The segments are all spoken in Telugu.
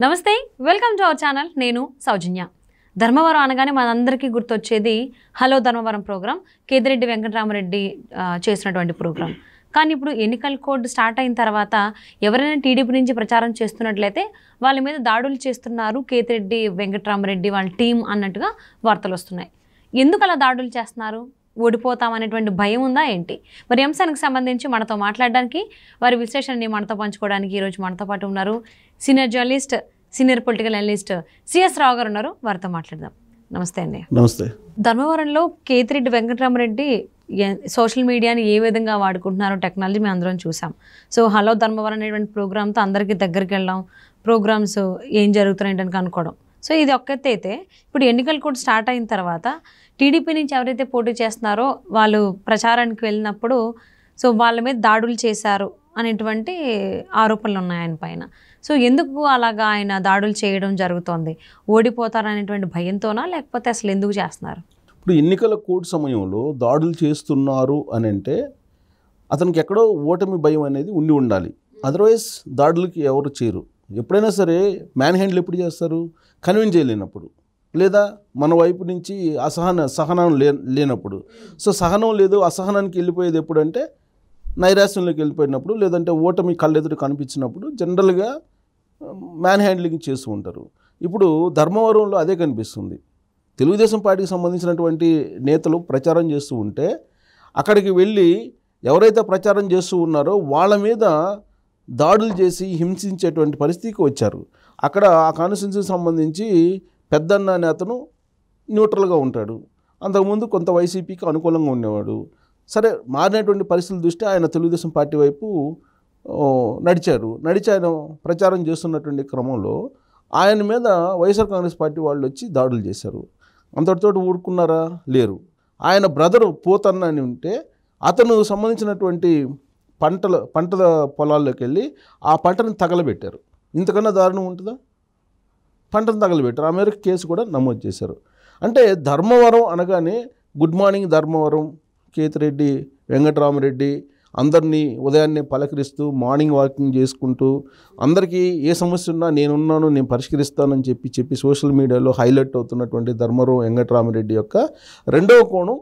నమస్తే, వెల్కమ్ టు అవర్ ఛానల్. నేను సౌజన్య. ధర్మవరం అనగానే మనందరికీ గుర్తొచ్చేది హలో ధర్మవరం ప్రోగ్రాం, కేతిరెడ్డి వెంకటరామరెడ్డి చేసినటువంటి ప్రోగ్రాం. కానీ ఇప్పుడు ఎన్నికల కోడ్ స్టార్ట్ అయిన తర్వాత ఎవరైనా టీడీపీ నుంచి ప్రచారం చేస్తున్నట్లయితే వాళ్ళ మీద దాడులు చేస్తున్నారు కేతిరెడ్డి వెంకటరామరెడ్డి వాళ్ళ టీం అన్నట్టుగా వార్తలు వస్తున్నాయి. ఎందుకు అలా దాడులు చేస్తున్నారు? ఓడిపోతామనేటువంటి భయం ఉందా ఏంటి? మరి అంశానికి సంబంధించి మనతో మాట్లాడడానికి, వారి విశ్లేషణని మనతో పంచుకోవడానికి ఈరోజు మనతో పాటు ఉన్నారు senior journalist, senior political analyst CS Rao garu ఉన్నారు. వారితో మాట్లాడదాం. నమస్తే అండి. నమస్తే. ధర్మవరంలో కేతిరెడ్డి వెంకటరామరెడ్డి సోషల్ మీడియాని ఏ విధంగా వాడుకుంటున్నారో టెక్నాలజీ మేము అందరం చూసాం. సో హలో ధర్మవరం అనేటువంటి ప్రోగ్రామ్తో అందరికీ దగ్గరికి వెళ్ళాం, ప్రోగ్రామ్స్ ఏం జరుగుతున్నాయంటే కనుక్కోవడం. సో ఇది ఒక్కతే అయితే ఇప్పుడు ఎన్నికలు కూడా స్టార్ట్ అయిన తర్వాత టీడీపీ నుంచి ఎవరైతే పోటీ చేస్తున్నారో వాళ్ళు ప్రచారానికి వెళ్ళినప్పుడు సో వాళ్ళ మీద దాడులు చేశారు అనేటువంటి ఆరోపణలు ఉన్నాయి ఆయన పైన. సో ఎందుకు అలాగా ఆయన దాడులు చేయడం జరుగుతోంది? ఓడిపోతారనేటువంటి భయంతోనా, లేకపోతే అసలు ఎందుకు చేస్తున్నారు? ఇప్పుడు ఎన్నికల కోడ్ సమయంలో దాడులు చేస్తున్నారు అని అంటే అతనికి ఎక్కడో ఓటమి భయం అనేది ఉండి ఉండాలి. అదర్వైజ్ దాడులకి ఎవరు చేయరు. ఎప్పుడైనా సరే మ్యాన్ హ్యాండిల్ ఎప్పుడు చేస్తారు? కన్విన్స్ చేయలేనప్పుడు, లేదా మన వైపు నుంచి సహనం లేనప్పుడు. సో సహనం లేదు, అసహనానికి వెళ్ళిపోయేది ఎప్పుడంటే నైరాశ్యంలోకి వెళ్ళిపోయినప్పుడు, లేదంటే ఓటమి కళ్ళెదురు కనిపించినప్పుడు జనరల్గా మ్యాన్ హ్యాండ్లింగ్ చేస్తూ ఉంటారు. ఇప్పుడు ధర్మవరంలో అదే కనిపిస్తుంది. తెలుగుదేశం పార్టీకి సంబంధించినటువంటి నేతలు ప్రచారం చేస్తూ ఉంటే అక్కడికి వెళ్ళి ఎవరైతే ప్రచారం చేస్తూ ఉన్నారో వాళ్ళ మీద దాడులు చేసి హింసించేటువంటి పరిస్థితికి వచ్చారు. అక్కడ ఆ కాన్స్టిట్యున్సీకి సంబంధించి పెద్దన్న అనే అతను న్యూట్రల్గా ఉంటాడు. అంతకుముందు కొంత వైసీపీకి అనుకూలంగా ఉండేవాడు. సరే, మారినటువంటి పరిస్థితుల దృష్ట్యా ఆయన తెలుగుదేశం పార్టీ వైపు నడిచి ఆయన ప్రచారం చేస్తున్నటువంటి క్రమంలో ఆయన మీద వైఎస్ఆర్ కాంగ్రెస్ పార్టీ వాళ్ళు వచ్చి దాడులు చేశారు. అంతటితో ఊరుకున్నారా? లేరు. ఆయన బ్రదరు పోతన్న అని ఉంటే అతను సంబంధించినటువంటి పంటల పొలాల్లోకి వెళ్ళి ఆ పంటను తగలబెట్టారు. ఇంతకన్నా దారుణం ఉంటుందా? పంటను తగలబెట్టారు. ఆ మేరకు కేసు కూడా నమోదు చేశారు. అంటే ధర్మవరం అనగానే గుడ్ మార్నింగ్ ధర్మవరం, కేతిరెడ్డి వెంకటరామరెడ్డి అందరినీ ఉదయాన్నే పలకరిస్తూ మార్నింగ్ వాకింగ్ చేసుకుంటూ అందరికీ ఏ సమస్య ఉన్నా నేనున్నాను, నేను పరిష్కరిస్తానని చెప్పి సోషల్ మీడియాలో హైలైట్ అవుతున్నటువంటి ధర్మవరం వెంకటరామరెడ్డి యొక్క రెండవ కోణం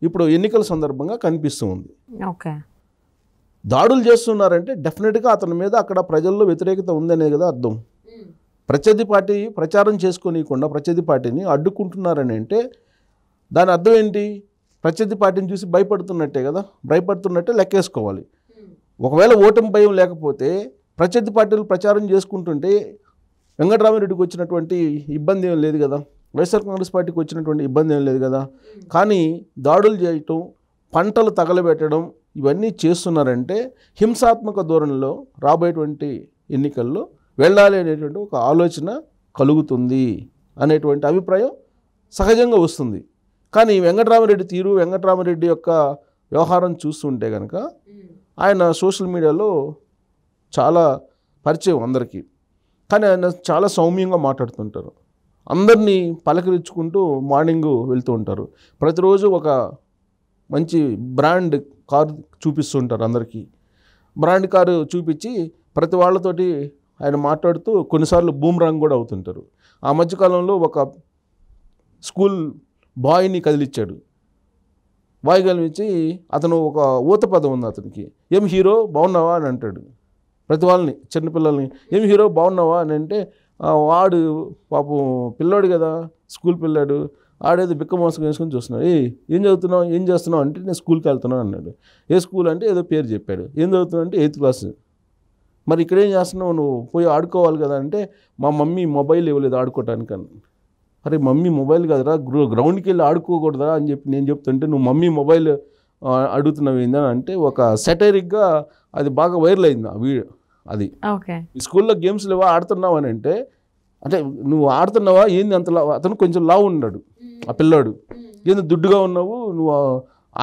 ఇప్పుడు ఎన్నికల సందర్భంగా కనిపిస్తూ ఉంది. ఓకే, దాడులు చేస్తున్నారంటే డెఫినెట్గా అతని మీద అక్కడ ప్రజల్లో వ్యతిరేకత ఉందనే కదా అర్థం. ప్రత్యర్థి పార్టీ ప్రచారం చేసుకోనీయకుండా ప్రత్యర్థి పార్టీని అడ్డుకుంటున్నారని అంటే దాని అర్థం ఏంటి? ప్రత్యర్థి పార్టీని చూసి భయపడుతున్నట్టే కదా, భయపడుతున్నట్టే లెక్కేసుకోవాలి. ఒకవేళ ఓటమి భయం లేకపోతే ప్రత్యర్థి పార్టీలు ప్రచారం చేసుకుంటుంటే వెంకటరామరెడ్డికి వచ్చినటువంటి ఇబ్బంది ఏం లేదు కదా, వైఎస్ఆర్ కాంగ్రెస్ పార్టీకి వచ్చినటువంటి ఇబ్బంది ఏం లేదు కదా. కానీ దాడులు చేయటం, పంటలు తగలబెట్టడం ఇవన్నీ చేస్తున్నారంటే హింసాత్మక ధోరణిలో రాబోయేటువంటి ఎన్నికల్లో వెళ్ళాలి అనేటువంటి ఒక ఆలోచన కలుగుతుంది అనేటువంటి అభిప్రాయం సహజంగా వస్తుంది. కానీ వెంకటరామరెడ్డి తీరు, వెంకటరామరెడ్డి యొక్క వ్యవహారం చూస్తుంటే కనుక ఆయన సోషల్ మీడియాలో చాలా పరిచయం అందరికీ. కానీ ఆయన చాలా సౌమ్యంగా మాట్లాడుతుంటారు. అందరినీ పలకరించుకుంటూ మార్నింగ్ వెళ్తూ ఉంటారు. ప్రతిరోజు ఒక మంచి బ్రాండ్ కారు చూపిస్తుంటారు అందరికీ. బ్రాండ్ కారు చూపించి ప్రతి వాళ్ళతోటి ఆయన మాట్లాడుతూ కొన్నిసార్లు బూమ్రాంగ్ కూడా అవుతుంటారు. ఆ మధ్యకాలంలో ఒక స్కూల్ బాయ్ని కదిలిచ్చాడు. బాయ్ కదిలించి అతను ఒక ఊత పదం ఉంది అతనికి, ఏం హీరో బాగున్నావా అని అంటాడు ప్రతి వాళ్ళని, చిన్నపిల్లల్ని. ఏం హీరో బాగున్నావా అని అంటే వాడు పాపం పిల్లాడు కదా, స్కూల్ పిల్లాడు, ఆడేది బిక్క మోసం వేసుకొని చూస్తున్నాడు. ఏం చదువుతున్నావు, ఏం చేస్తున్నావు అంటే నేను స్కూల్కి వెళ్తున్నాను అన్నాడు. ఏ స్కూల్ అంటే ఏదో పేరు చెప్పాడు. ఏం చదువుతున్నావు అంటే 8th క్లాస్. మరి ఇక్కడేం చేస్తున్నావు, నువ్వు పోయి ఆడుకోవాలి కదా అంటే మా మమ్మీ మొబైల్ ఇవ్వలేదు ఆడుకోవటానికి అని. అరే మమ్మీ మొబైల్ కదరా, గ్రౌండ్కి వెళ్ళి ఆడుకోకూడదా అని చెప్పి నేను చెప్తుంటే నువ్వు మమ్మీ మొబైల్ అడుగుతున్నావు ఏందని అంటే ఒక సెటైరిక్గా అది బాగా వైరల్ అయింది ఆ వీడియో. అది స్కూల్లో గేమ్స్ లేవా ఆడుతున్నావు అని అంటే నువ్వు ఆడుతున్నావా ఏంది అంత అతను కొంచెం లావు ఉన్నాడు ఆ పిల్లాడు. ఏంది దుడ్డుగా ఉన్నావు, నువ్వు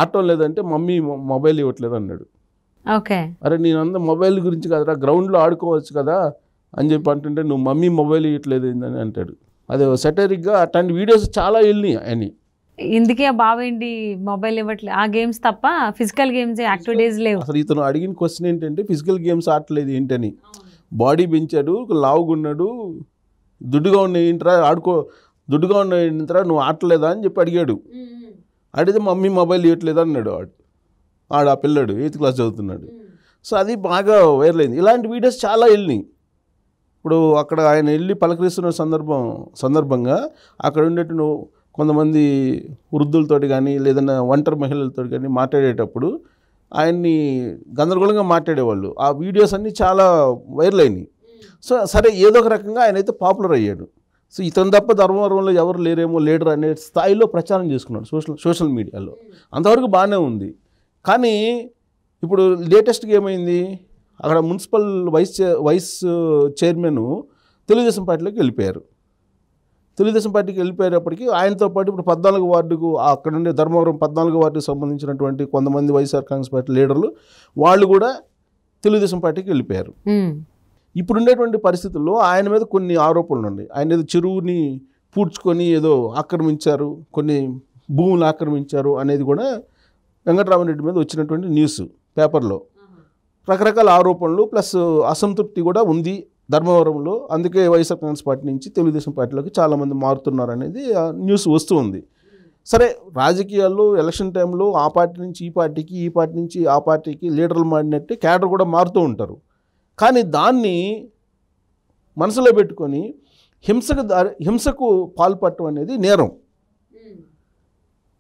ఆడటం లేదంటే మమ్మీ మొబైల్ ఇవ్వట్లేదు అన్నాడు. అరే నేను అంత మొబైల్ గురించి కదరా, గ్రౌండ్లో ఆడుకోవచ్చు కదా అని చెప్పి అంటుంటే నువ్వు మమ్మీ మొబైల్ ఇవ్వట్లేదు ఏందని అంటాడు. అదే సెటైరిక్గా అట్లాంటి వీడియోస్ చాలా వెళ్ళినాయి అని. ఇందుకే బావేంటి మొబైల్ ఇవ్వట్లేదు, ఆ గేమ్స్ తప్ప ఫిజికల్ గేమ్స్ యాక్టివిటీస్ లేవు. అసలు ఇతను అడిగిన క్వశ్చన్ ఏంటంటే ఫిజికల్ గేమ్స్ ఆడట్లేదు ఏంటని. బాడీ పెంచాడు, లావుగున్నాడు, దుడ్డుగా ఉన్న ఇంటరా దుడ్డుగా ఉన్న ఇంటరా నువ్వు ఆటలేదా అని చెప్పి అడిగాడు. అడిగితే మమ్మీ మొబైల్ ఇవ్వట్లేదా అన్నాడు ఆ పిల్లాడు 8th క్లాస్ చదువుతున్నాడు. సో అది బాగా వైరల్ అయింది. ఇలాంటి వీడియోస్ చాలా వెళ్ళినాయి. ఇప్పుడు అక్కడ ఆయన వెళ్ళి పలకరిస్తున్న సందర్భంగా అక్కడ ఉండేటువంటి కొంతమంది వృద్ధులతోటి కానీ లేదన్నా ఒంటరి మహిళలతో కానీ మాట్లాడేటప్పుడు ఆయన్ని గందరగోళంగా మాట్లాడేవాళ్ళు. ఆ వీడియోస్ అన్నీ చాలా వైరల్ అయినాయి. సో సరే ఏదో ఒక రకంగా ఆయన అయితే పాపులర్ అయ్యాడు. సో ఇతను తప్ప ధర్మవరంలో ఎవరు లేరేమో లీడర్ అనే స్థాయిలో ప్రచారం చేసుకున్నాడు సోషల్ మీడియాలో. అంతవరకు బాగానే ఉంది. కానీ ఇప్పుడు లేటెస్ట్గా ఏమైంది, అక్కడ మున్సిపల్ వైస్ చైర్మన్ తెలుగుదేశం పార్టీలోకి వెళ్ళిపోయారు. తెలుగుదేశం పార్టీకి వెళ్ళిపోయేటప్పటికి ఆయనతో పాటు ఇప్పుడు 14వ వార్డుకు అక్కడ ఉండే ధర్మవరం 14వ వార్డుకు సంబంధించినటువంటి కొంతమంది వైఎస్ఆర్ కాంగ్రెస్ పార్టీ లీడర్లు వాళ్ళు కూడా తెలుగుదేశం పార్టీకి వెళ్ళిపోయారు. ఇప్పుడు ఉండేటువంటి పరిస్థితుల్లో ఆయన మీద కొన్ని ఆరోపణలు ఉన్నాయి. ఆయన ఏదో చెరువుని పూడ్చుకొని ఏదో ఆక్రమించారు, కొన్ని భూములు ఆక్రమించారు అనేది కూడా వెంకటరామరెడ్డి మీద వచ్చినటువంటి న్యూస్ పేపర్లో. రకరకాల ఆరోపణలు ప్లస్ అసంతృప్తి కూడా ఉంది ధర్మవరంలో. అందుకే వైఎస్ఆర్ కాంగ్రెస్ పార్టీ నుంచి తెలుగుదేశం పార్టీలోకి చాలామంది మారుతున్నారు అనేది న్యూస్ వస్తూ ఉంది. సరే, రాజకీయాల్లో ఎలక్షన్ టైంలో ఆ పార్టీ నుంచి ఈ పార్టీకి, ఈ పార్టీ నుంచి ఆ పార్టీకి లీడర్లు మారినట్టే క్యాడర్ కూడా మారుతూ ఉంటారు. కానీ దాన్ని మనసులో పెట్టుకొని హింసకు పాల్పడటం అనేది నేరం.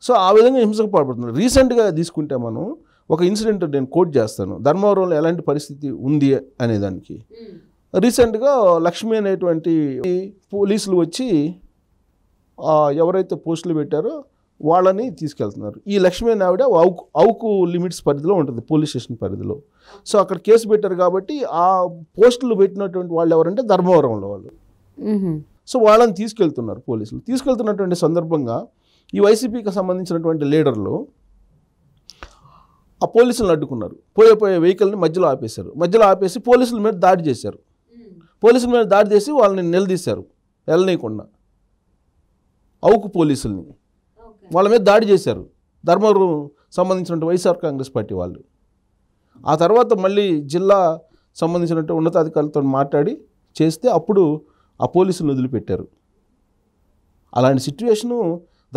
సో ఆ విధంగా హింసకు పాల్పడుతున్నారు. రీసెంట్గా తీసుకుంటే మనం ఒక ఇన్సిడెంట్ నేను కోట్ చేస్తాను, ధర్మవరంలో ఎలాంటి పరిస్థితి ఉంది అనేదానికి. రీసెంట్గా లక్ష్మి అనేటువంటి పోలీసులు వచ్చి ఎవరైతే పోస్టులు పెట్టారో వాళ్ళని తీసుకెళ్తున్నారు. ఈ లక్ష్మి అనే ఆవిడ అవుకు లిమిట్స్ పరిధిలో ఉంటుంది, పోలీస్ స్టేషన్ పరిధిలో. సో అక్కడ కేసు పెట్టారు కాబట్టి ఆ పోస్టులు పెట్టినటువంటి వాళ్ళు ఎవరంటే ధర్మవరంలో వాళ్ళు. సో వాళ్ళని తీసుకెళ్తున్నారు పోలీసులు. తీసుకెళ్తున్నటువంటి సందర్భంగా ఈ వైసీపీకి సంబంధించినటువంటి లీడర్లు ఆ పోలీసులను అడ్డుకున్నారు. పోయే వెహికల్ని మధ్యలో ఆపేశారు. మధ్యలో ఆపేసి పోలీసుల మీద దాడి చేశారు. పోలీసుల మీద దాడి చేసి వాళ్ళని నిలదీశారు వెళ్ళనీయకుండా. అవుకు పోలీసుల్ని వాళ్ళ మీద దాడి చేశారు ధర్మవరం సంబంధించినటువంటి వైఎస్ఆర్ కాంగ్రెస్ పార్టీ వాళ్ళు. ఆ తర్వాత మళ్ళీ జిల్లా సంబంధించినటువంటి ఉన్నతాధికారులతో మాట్లాడి చేస్తే అప్పుడు ఆ పోలీసులను వదిలిపెట్టారు. అలాంటి సిచ్యువేషను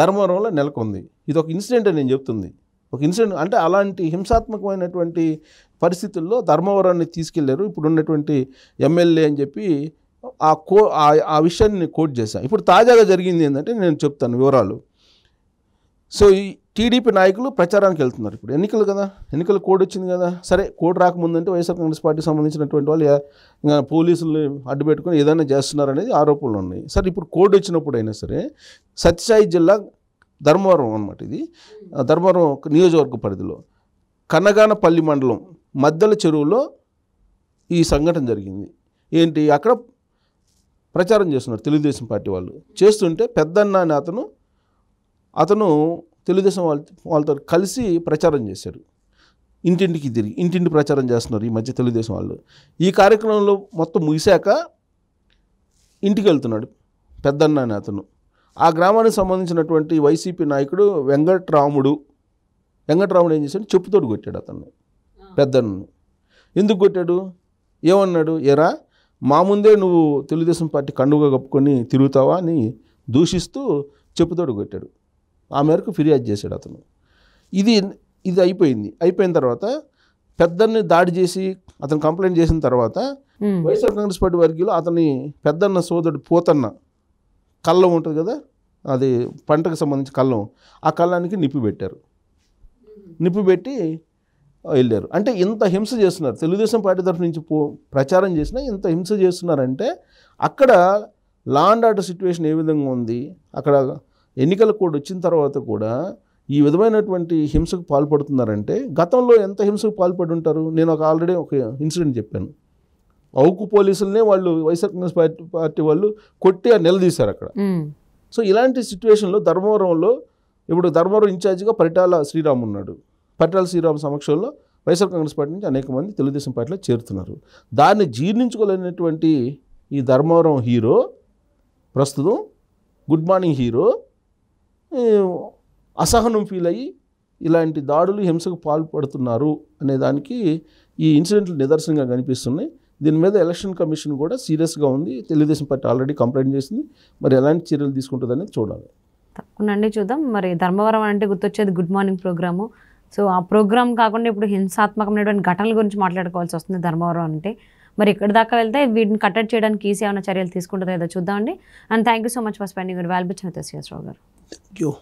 ధర్మవరంలో నెలకొంది. ఇది ఒక ఇన్సిడెంట్ అని నేను చెప్తుంది. ఒక ఇన్సిడెంట్ అంటే అలాంటి హింసాత్మకమైనటువంటి పరిస్థితుల్లో ధర్మవరాన్ని తీసుకెళ్లారు. ఇప్పుడు ఉన్నటువంటి ఎమ్మెల్యే అని చెప్పి ఆ విషయాన్ని కోట్ చేశాను. ఇప్పుడు తాజాగా జరిగింది ఏంటంటే నేను చెప్తాను వివరాలు. సో ఈ టీడీపీ నాయకులు ప్రచారానికి వెళ్తున్నారు. ఇప్పుడు ఎన్నికలు కదా, ఎన్నికల కోడ్ వచ్చింది కదా. సరే, కోడ్ రాకముందంటే వైఎస్ఆర్ కాంగ్రెస్ పార్టీకి సంబంధించినటువంటి వాళ్ళు పోలీసులు అడ్డు పెట్టుకొని ఏదైనా చేస్తున్నారనేది ఆరోపణలు ఉన్నాయి. సరే, ఇప్పుడు కోడ్ వచ్చినప్పుడు అయినా సరే సత్యసాయి జిల్లా ధర్మవరం అన్నమాట, ఇది ధర్మవరం నియోజకవర్గ పరిధిలో కనగానపల్లి మండలం మద్దెల చెరువులో ఈ సంఘటన జరిగింది. ఏంటి, అక్కడ ప్రచారం చేస్తున్నారు తెలుగుదేశం పార్టీ వాళ్ళు. చేస్తుంటే పెద్దన్న అని అతను తెలుగుదేశం వాళ్ళతో కలిసి ప్రచారం చేశారు. ఇంటింటికి తిరిగి ఇంటింటి ప్రచారం చేస్తున్నారు ఈ మధ్య తెలుగుదేశం వాళ్ళు. ఈ కార్యక్రమంలో మొత్తం ముగిశాక ఇంటికి వెళ్తున్నాడు పెద్దన్న అని అతను. ఆ గ్రామానికి సంబంధించినటువంటి వైసీపీ నాయకుడు వెంకటరాముడు ఏం చేశాడు, చెప్పుతోడు కొట్టాడు అతన్ని, పెద్దన్నను. ఎందుకు కొట్టాడు, ఏమన్నాడు, ఎరా మా ముందే నువ్వు తెలుగుదేశం పార్టీ కండుగా కప్పుకొని తిరుగుతావా అని దూషిస్తూ చెప్పుతోడు కొట్టాడు. ఆ మేరకు ఫిర్యాదు చేశాడు అతను. ఇది అయిపోయిన తర్వాత పెద్దన్ని దాడి చేసి అతను కంప్లైంట్ చేసిన తర్వాత వైఎస్ఆర్ కాంగ్రెస్ పార్టీ వర్గీయులు అతని పెద్దన్న సోదరుడు పోతన్న కళ్ళం ఉంటుంది కదా, అది పంటకు సంబంధించి కళ్ళం, ఆ కళ్ళానికి నిప్పు పెట్టారు. నిప్పు పెట్టి వెళ్ళారు. అంటే ఇంత హింస చేస్తున్నారు తెలుగుదేశం పార్టీ తరఫు నుంచి ప్రచారం చేసినా ఇంత హింస చేస్తున్నారంటే అక్కడ లా అండ్ ఆర్డర్ సిచ్యువేషన్ ఏ విధంగా ఉంది, అక్కడ ఎన్నికల కోడ్ వచ్చిన తర్వాత కూడా ఈ విధమైనటువంటి హింసకు పాల్పడుతున్నారంటే గతంలో ఎంత హింసకు పాల్పడి ఉంటారు. నేను ఆల్రెడీ ఒక ఇన్సిడెంట్ చెప్పాను. అవుకు పోలీసులనే వాళ్ళు వైఎస్ఆర్ కాంగ్రెస్ పార్టీ వాళ్ళు కొట్టి నిలదీశారు అక్కడ. సో ఇలాంటి సిచ్యువేషన్లో ధర్మవరంలో ఇప్పుడు ధర్మవరం ఇన్ఛార్జిగా పరిటాల శ్రీరామ్ ఉన్నాడు. పరిటాల శ్రీరామ్ సమక్షంలో వైఎస్ఆర్ కాంగ్రెస్ పార్టీ నుంచి అనేక మంది తెలుగుదేశం పార్టీలో చేరుతున్నారు. దాన్ని జీర్ణించుకోలేనటువంటి ఈ ధర్మవరం హీరో ప్రస్తుతం గుడ్ మార్నింగ్ హీరో అసహనం ఫీల్ అయ్యి ఇలాంటి దాడులు హింసకు పాల్పడుతున్నారు అనేదానికి ఈ ఇన్సిడెంట్లు నిదర్శనంగా కనిపిస్తున్నాయి. దీని మీద ఎలక్షన్ కమిషన్ కూడా సీరియస్గా ఉంది. తెలుగుదేశం పార్టీ ఆల్రెడీ కంప్లైంట్ చేసింది. మరి ఎలాంటి చర్యలు తీసుకుంటుందని చూడాలి. తప్పకుండా చూద్దాం. మరి ధర్మవరం అంటే గుర్తొచ్చేది గుడ్ మార్నింగ్ ప్రోగ్రాము. సో ఆ ప్రోగ్రామ్ కాకుండా ఇప్పుడు హింసాత్మకమైనటువంటి ఘటనల గురించి మాట్లాడుకోవాల్సి వస్తుంది ధర్మవరం అంటే. మరి ఎక్కడి దాకా వెళ్తే వీటిని కట్టడి చేయడానికి ఈసీ ఏమైనా చర్యలు తీసుకుంటుందో ఏదో చూద్దామండి. And thank you so much for spending your valuable time with us, Srinivasa Rao garu. Thank you.